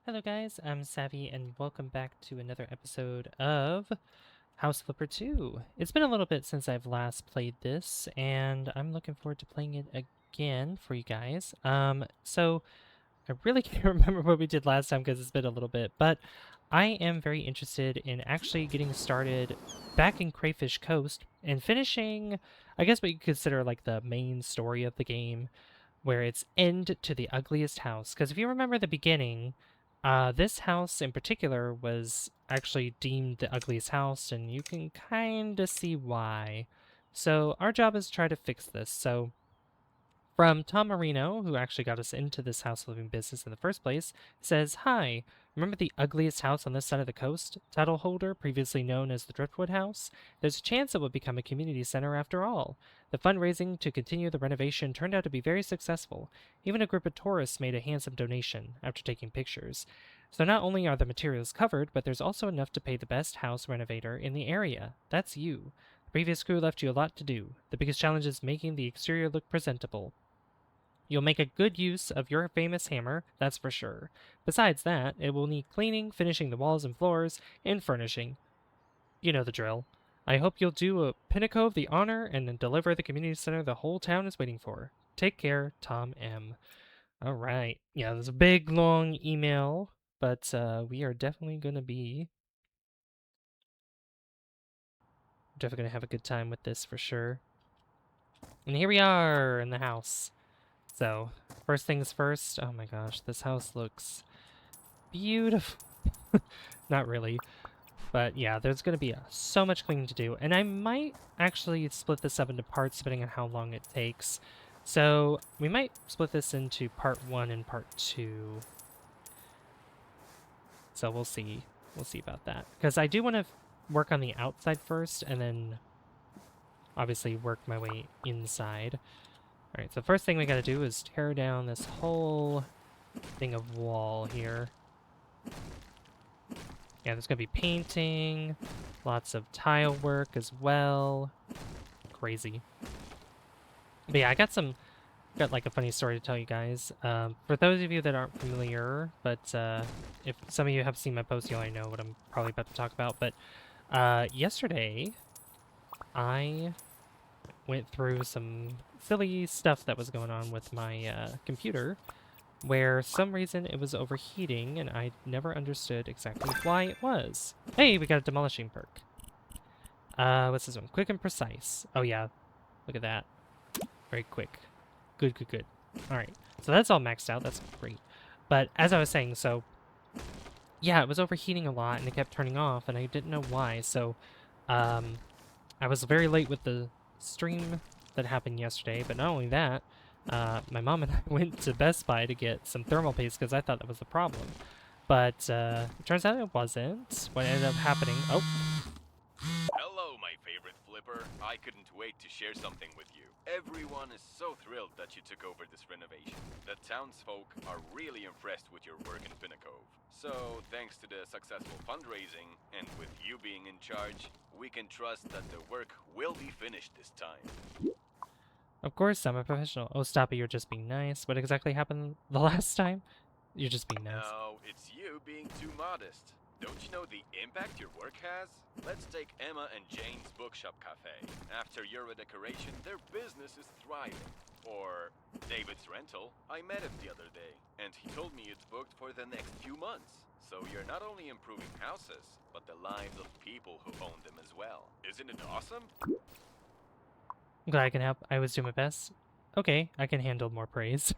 Hello guys, I'm Savvy and welcome back to another episode of House Flipper 2. It's been a little bit since I've last played this and I'm looking forward to playing it again for you guys. So I really can't remember what we did last time because it's been a little bit, but I am very interested in actually getting started back in Crayfish Coast and finishing, I guess what you consider like the main story of the game, where it's end to the ugliest house. Because if you remember the beginning, this house in particular was actually deemed the ugliest house, and you can kind of see why. So our job is to try to fix this. So from Tom Marino, who actually got us into this house flipping business in the first place, says, "Hi, remember the ugliest house on this side of the coast? Title holder, previously known as the Driftwood House? There's a chance it will become a community center after all. The fundraising to continue the renovation turned out to be very successful. Even a group of tourists made a handsome donation after taking pictures. So not only are the materials covered, but there's also enough to pay the best house renovator in the area. That's you. The previous crew left you a lot to do. The biggest challenge is making the exterior look presentable. You'll make a good use of your famous hammer, that's for sure. Besides that, it will need cleaning, finishing the walls and floors, and furnishing. You know the drill. I hope you'll do a Pinnacove the honor and then deliver the community center the whole town is waiting for. Take care, Tom M." All right. Yeah, there's a big, long email, but we are definitely going to have a good time with this for sure. And here we are in the house. So, first things first. Oh my gosh, this house looks beautiful. Not really. But yeah, there's going to be so much cleaning to do. And I might actually split this up into parts depending on how long it takes. So we might split this into part 1 and part 2. So we'll see. We'll see about that. Because I do want to work on the outside first and then obviously work my way inside. Alright, so first thing we gotta do is tear down this whole thing of wall here. Yeah, there's gonna be painting, lots of tile work as well. Crazy. But yeah, I got like a funny story to tell you guys. For those of you that aren't familiar, but if some of you have seen my post, you already know what I'm probably about to talk about. But yesterday, I went through some silly stuff that was going on with my computer, where some reason it was overheating, and I never understood exactly why it was. Hey, we got a demolishing perk. What's this one? Quick and precise. Oh yeah, look at that. Very quick. Good, good, good. All right, so that's all maxed out. That's great. But as I was saying, so yeah, it was overheating a lot, and it kept turning off, and I didn't know why. So, I was very late with the stream that happened yesterday, but not only that, my mom and I went to Best Buy to get some thermal paste because I thought that was the problem. But it turns out it wasn't. What ended up happening... Oh. Hello, my favorite flipper. I couldn't wait to share something with you. Everyone is so thrilled that you took over this renovation. The townsfolk are really impressed with your work in Pinnacove. So, thanks to the successful fundraising, and with you being in charge, we can trust that the work will be finished this time. Of course, I'm a professional. Oh, stop it, you're just being nice. What exactly happened the last time? You're just being nice. No, it's you being too modest. Don't you know the impact your work has? Let's take Emma and Jane's Bookshop Cafe. After your redecoration, their business is thriving. Or David's Rental. I met him the other day, and he told me it's booked for the next few months. So you're not only improving houses, but the lives of people who own them as well. Isn't it awesome? I'm glad I can help. I was doing my best. Okay, I can handle more praise.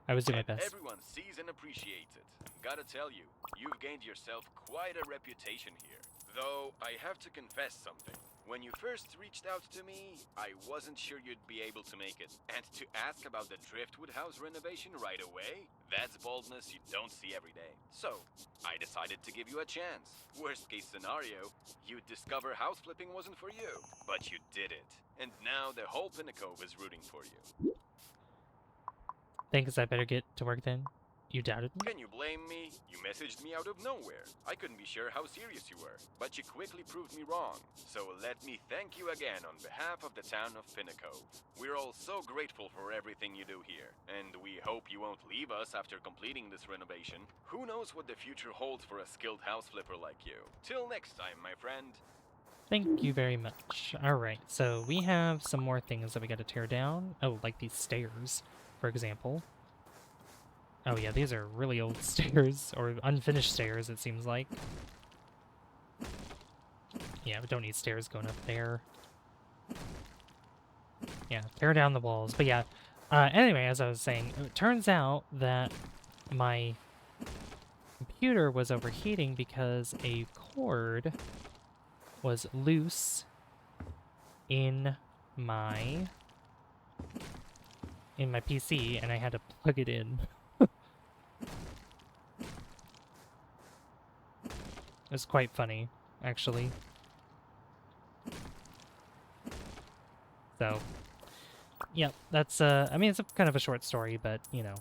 I was doing my best. Everyone sees and appreciates it. Gotta tell you, you've gained yourself quite a reputation here. Though, I have to confess something. When you first reached out to me, I wasn't sure you'd be able to make it. And to ask about the Driftwood House renovation right away, that's boldness you don't see every day. So, I decided to give you a chance. Worst case scenario, you'd discover house flipping wasn't for you. But you did it. And now the whole Pinnacove is rooting for you. Thanks, I better get to work then. You doubted me? Can you blame me? You messaged me out of nowhere. I couldn't be sure how serious you were, but you quickly proved me wrong. So let me thank you again on behalf of the town of Pinnacove. We're all so grateful for everything you do here, and we hope you won't leave us after completing this renovation. Who knows what the future holds for a skilled house flipper like you. Till next time, my friend. Thank you very much. Alright, so we have some more things that we gotta tear down. Oh, like these stairs, for example. Oh yeah, these are really old stairs, or unfinished stairs, it seems like. Yeah, we don't need stairs going up there. Yeah, tear down the walls. But yeah, anyway, as I was saying, it turns out that my computer was overheating because a cord was loose in my PC, and I had to plug it in. It's quite funny, actually. So, yeah, that's, I mean, it's kind of a short story, but, you know.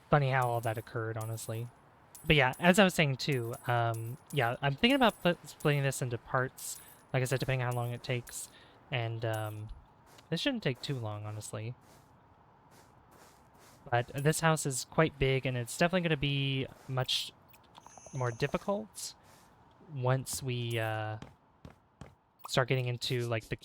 Funny how all that occurred, honestly. But yeah, as I was saying, too, yeah, I'm thinking about splitting this into parts, like I said, depending on how long it takes, and, this shouldn't take too long, honestly. But this house is quite big, and it's definitely going to be much more difficult once we start getting into like the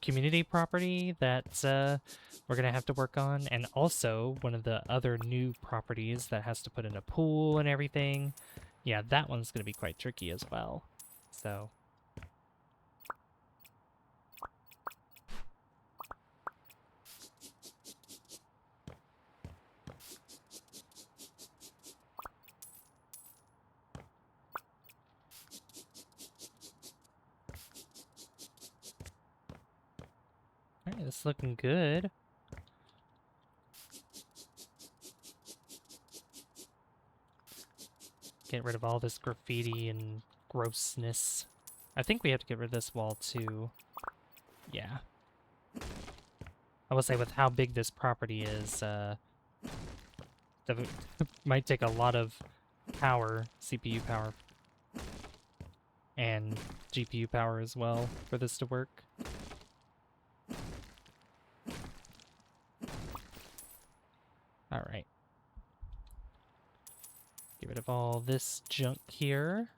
community property that we're going to have to work on. And also one of the other new properties that has to put in a pool and everything. Yeah, that one's going to be quite tricky as well. So... Alright, this is looking good. Get rid of all this graffiti and grossness. I think we have to get rid of this wall too. Yeah. I will say with how big this property is, that might take a lot of power, CPU power, and GPU power as well for this to work. Alright. Get rid of all this junk here.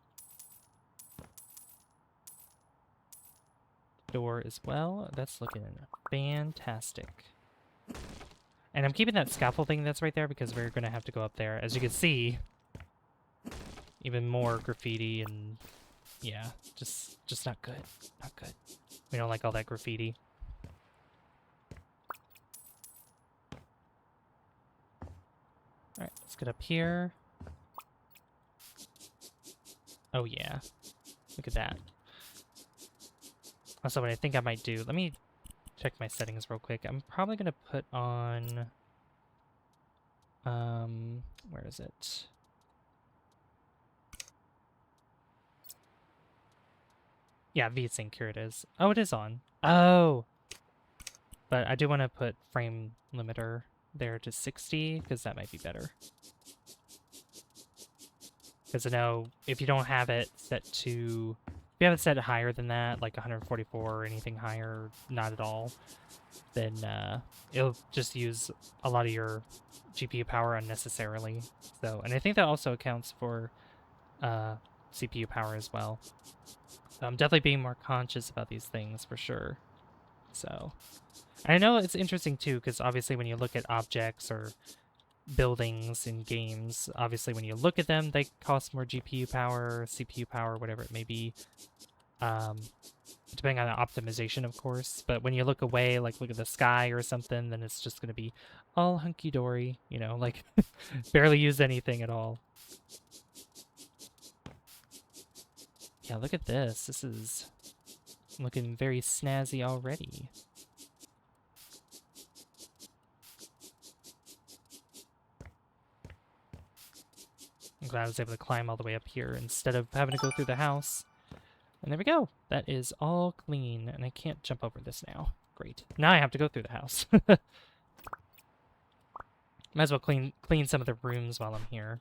Door as well. That's looking fantastic. And I'm keeping that scaffolding that's right there because we're going to have to go up there. As you can see, even more graffiti and yeah, just not good. Not good. We don't like all that graffiti. Alright, let's get up here. Oh yeah. Look at that. Also, what I think I might do, let me check my settings real quick. I'm probably going to put on, where is it? Yeah, VSync, here it is. Oh, it is on. Oh! But I do want to put frame limiter there to 60, because that might be better. Because I know if you don't have it set to... If you have it set higher than that, like 144 or anything higher, not at all, then it'll just use a lot of your GPU power unnecessarily. So, and I think that also accounts for CPU power as well. So I'm definitely being more conscious about these things for sure. So, and I know it's interesting too, because obviously when you look at objects or buildings in games, obviously when you look at them, they cost more GPU power, CPU power, whatever it may be, depending on the optimization, of course. But when you look away, like look at the sky or something, then it's just going to be all hunky-dory, you know, like barely use anything at all. Yeah, look at this. This is looking very snazzy already. I'm glad I was able to climb all the way up here instead of having to go through the house. And there we go. That is all clean, and I can't jump over this now. Great. Now I have to go through the house. Might as well clean some of the rooms while I'm here.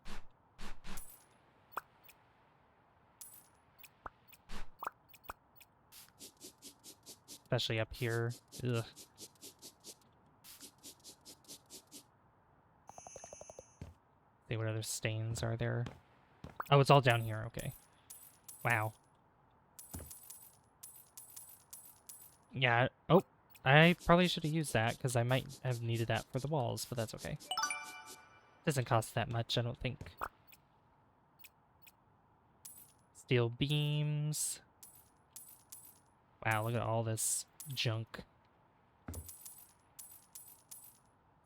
Especially up here. Ugh. See what other stains are there. Oh, it's all down here. Okay. Wow. Yeah. Oh, I probably should have used that because I might have needed that for the walls, but that's okay. Doesn't cost that much, I don't think. Steel beams. Wow, look at all this junk.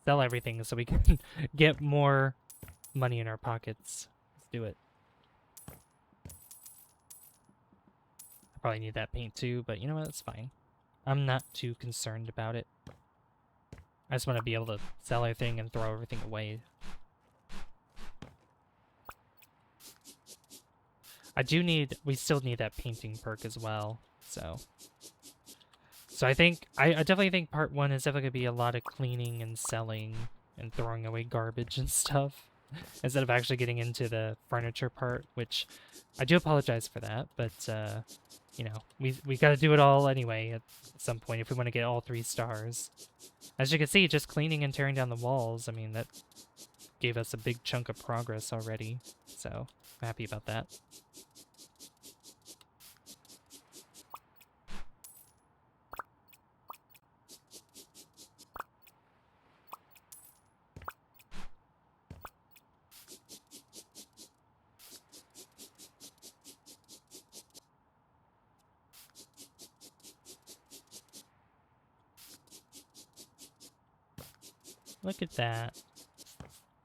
Sell everything so we can get more money in our pockets. Let's do it. I probably need that paint too, but you know what? That's fine. I'm not too concerned about it. I just want to be able to sell everything and throw everything away. We still need that painting perk as well, so I think, I definitely think part 1 is definitely going to be a lot of cleaning and selling and throwing away garbage and stuff, instead of actually getting into the furniture part, which I do apologize for that, but, you know, we got to do it all anyway at some point if we want to get all 3 stars. As you can see, just cleaning and tearing down the walls, I mean, that gave us a big chunk of progress already, so I'm happy about that. Look at that.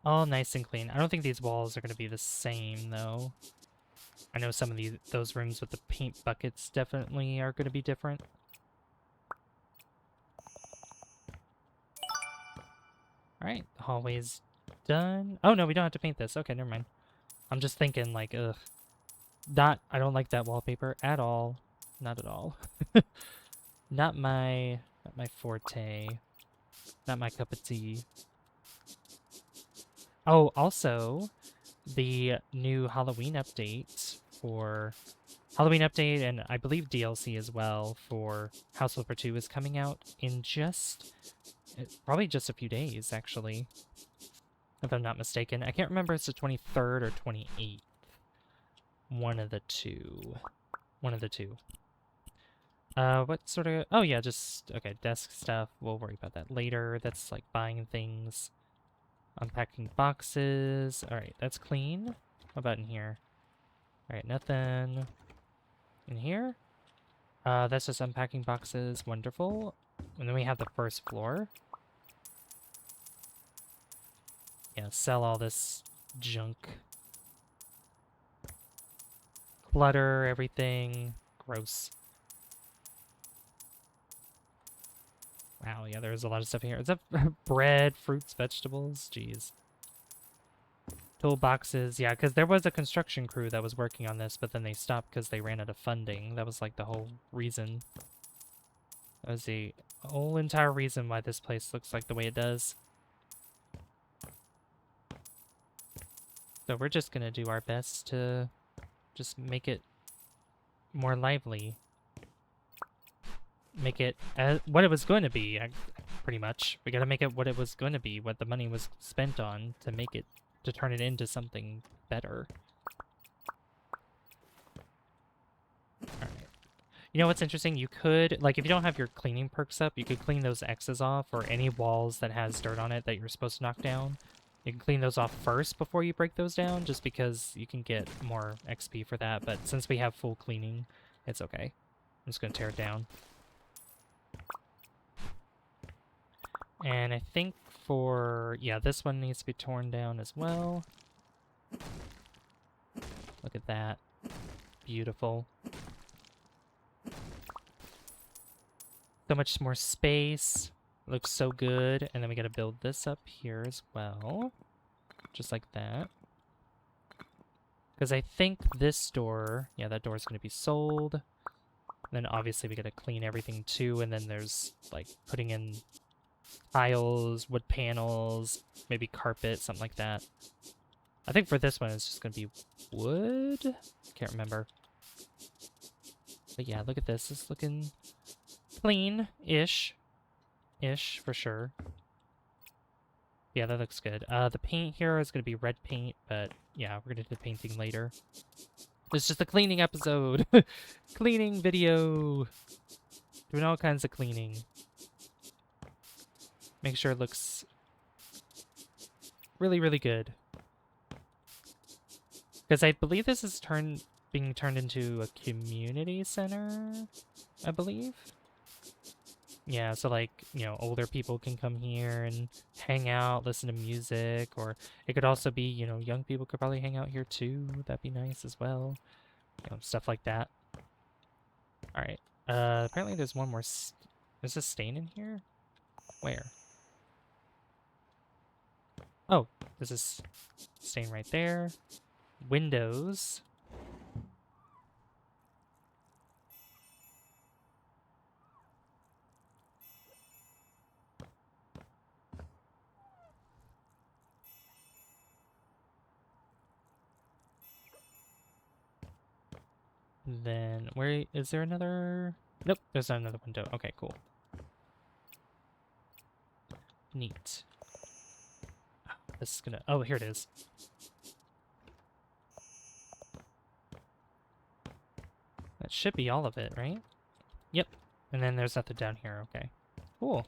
All nice and clean. I don't think these walls are going to be the same, though. I know some of those rooms with the paint buckets definitely are going to be different. Alright, the hallway's done. Oh, no, we don't have to paint this. Okay, never mind. I'm just thinking, like, ugh. I don't like that wallpaper at all. Not at all. Not my forte. Not my cup of tea. Oh, also, the new Halloween update and I believe DLC as well for House Flipper 2 is coming out in probably just a few days, actually, if I'm not mistaken. I can't remember if it's the 23rd or 28th. One of the two. One of the two. What sort of... Oh, yeah, just... Okay, desk stuff. We'll worry about that later. That's, like, buying things. Unpacking boxes. Alright, that's clean. What about in here? Alright, nothing. In here? That's just unpacking boxes. Wonderful. And then we have the first floor. Yeah, sell all this junk. Clutter, everything. Gross. Wow, yeah, there's a lot of stuff here. Is that bread, fruits, vegetables? Jeez. Toolboxes, yeah, because there was a construction crew that was working on this, but then they stopped because they ran out of funding. That was like the whole reason. That was the whole entire reason why this place looks like the way it does. So we're just going to do our best to just make it more lively. Make it what it was going to be, pretty much. We got to make it what it was going to be, what the money was spent on to make it, to turn it into something better. Alright. You know what's interesting? You could, like, if you don't have your cleaning perks up, you could clean those X's off, or any walls that has dirt on it that you're supposed to knock down. You can clean those off first before you break those down, just because you can get more XP for that, but since we have full cleaning, it's okay. I'm just going to tear it down. And I think yeah, this one needs to be torn down as well. Look at that. Beautiful. So much more space. Looks so good. And then we gotta build this up here as well. Just like that. Because I think this door, yeah, that door is going to be sold. And then obviously we gotta clean everything too, and then there's, like, putting in tiles, wood panels, maybe carpet, something like that. I think for this one it's just gonna be wood. Can't remember. But yeah, look at this. It's looking clean-ish. Ish, for sure. Yeah, that looks good. The paint here is gonna be red paint, but yeah, we're gonna do the painting later. It's just a cleaning episode. Cleaning video. Doing all kinds of cleaning. Make sure it looks really, really good. Because I believe this is being turned into a community center, I believe. Yeah, so like, you know, older people can come here and hang out, listen to music, or it could also be, you know, young people could probably hang out here too. That'd be nice as well. You know, stuff like that. All right. Apparently there's one more. There's a stain in here? Where? Oh, there's a stain right there. Windows. Then, where is there another? Nope, there's not another window. Okay, cool. Neat. This is gonna. Oh, here it is. That should be all of it, right? Yep. And then there's nothing down here. Okay. Cool.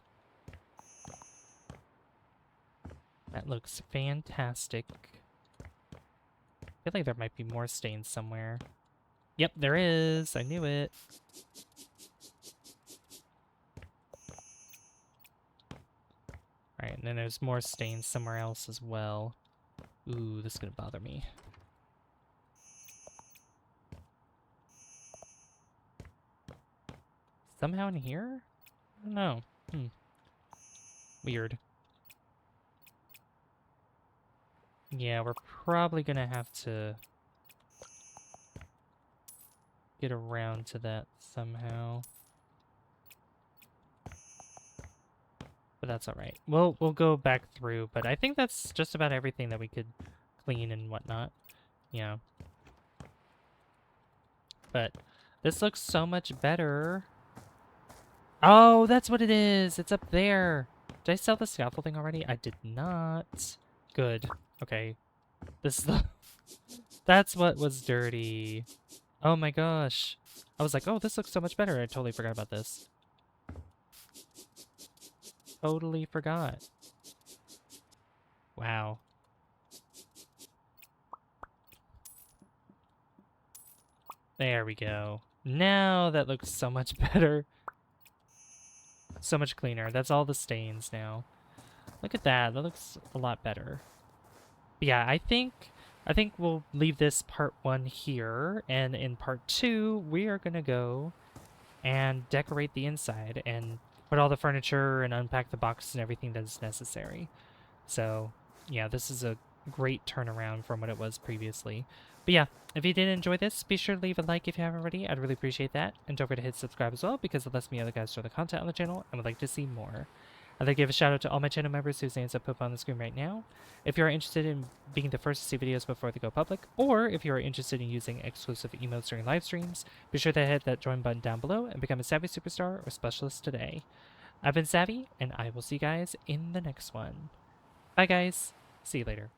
That looks fantastic. I feel like there might be more stains somewhere. Yep, there is. I knew it. Alright, and then there's more stains somewhere else as well. Ooh, this is gonna bother me. Somehow in here? I don't know. Weird. Yeah, we're probably gonna have to get around to that somehow. But that's alright. We'll go back through, but I think that's just about everything that we could clean and whatnot. Yeah. But this looks so much better. Oh, that's what it is. It's up there. Did I sell the scaffolding already? I did not. Good. Okay. This is the... That's what was dirty. Oh my gosh. I was like, oh, this looks so much better. I totally forgot about this. Totally forgot. Wow. There we go. Now that looks so much better. So much cleaner. That's all the stains now. Look at that. That looks a lot better. But yeah, I think we'll leave this part 1 here, and in part 2, we are gonna go and decorate the inside and put all the furniture and unpack the boxes and everything that is necessary. So yeah, this is a great turnaround from what it was previously. But yeah, if you did enjoy this, be sure to leave a like if you haven't already. I'd really appreciate that. And don't forget to hit subscribe as well, because it lets me other guys show the content on the channel and would like to see more. I'd like to give a shout out to all my channel members whose names I put up on the screen right now. If you are interested in being the first to see videos before they go public, or if you are interested in using exclusive emotes during live streams, be sure to hit that join button down below and become a Savvy Superstar or Specialist today. I've been Savvy, and I will see you guys in the next one. Bye guys. See you later.